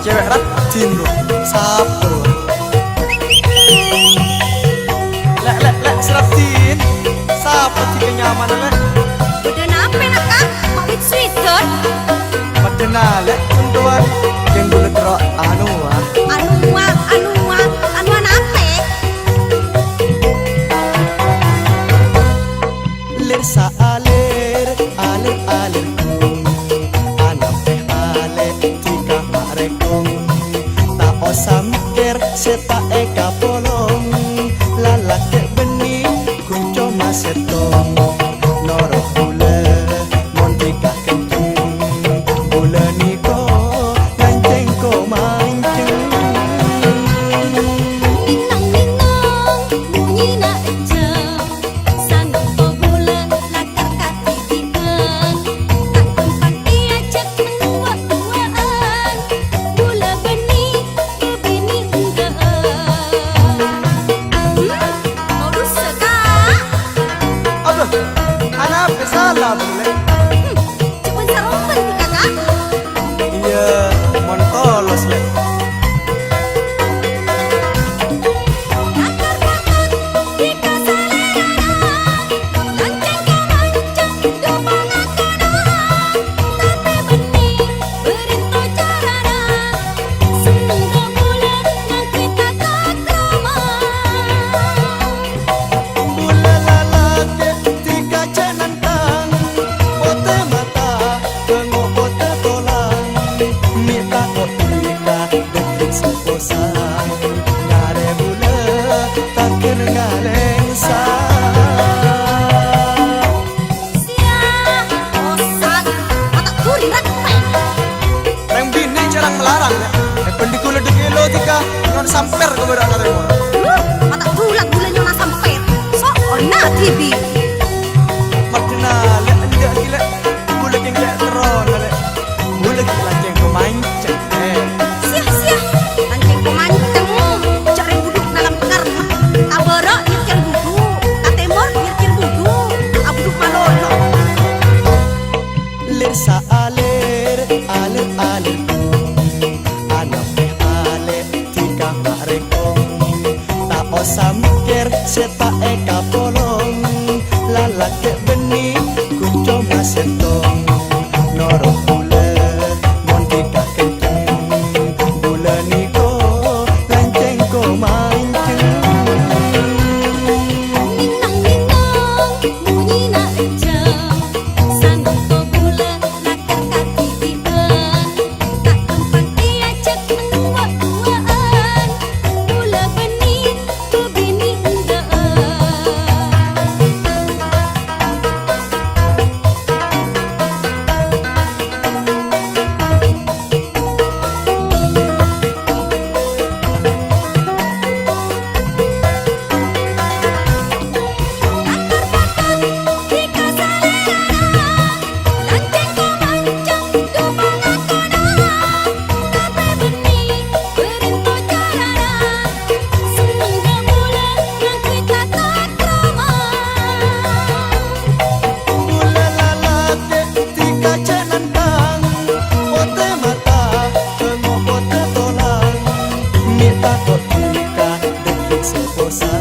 cewek rajin bro, sabar. Lek seratin, sabar sih kenyamanan lek. Udah nape nak kak? Mau wit sweater? Padahal lek tuntuan yang boleh terok anu nape? Lir sa alir kung anak teh ale tika marekong tak osam ker seta eka polong lalake benih kunco masetong noro bule montika kenceng bule niko lanceng ko manceng Ninang bunyi na ejeng sanok po bulan lakar katidikan tak tempat diajak menua-tuaan bula benih bebini unggaan modus sekak aduh anak salah boleh cepet saromben nih kakak iya montolos lek Akar-akar di kasaleran lanceng kemancang dupang akanan tapi benih berinto carana seneng kemulan yang kita takrama bule lalake tika cenantang bote mata tengok bote tolang mita kok tika dekik seposang ngare bule takir ngaleng siang bosan mata kuring rateng reng bini jarang melarang ya pendiku ledek elo tika non samper ke berak katanya mata bulan nyona sampai so ona tibi makna lek enggak gila bule keng lek teron lek bule keng lanceng ke manceng sia-sia lanceng pemanceng cari buduk dalam karma kaboro nyekir buduk katemor nyekir buduk abuduk malono lir sa alir anak teh ale tika marekong tak osam ker seta eka polong lalake benih kunco masetong noro bule montika kenceng bule niko lanceng ko manceng Ninang bunyi na ejeng sanok po bulan lakar katidikan tak tempat diajak menua-tuaan bula benih bebini unggaan Akar-akar di kasaleran lanceng kemancang dupang akanan tapi benih berinto carana seneng kemulan yang kita takrama bule lalake tika cenantang bote mata tengok bote tolang mita kok tika dekik seposang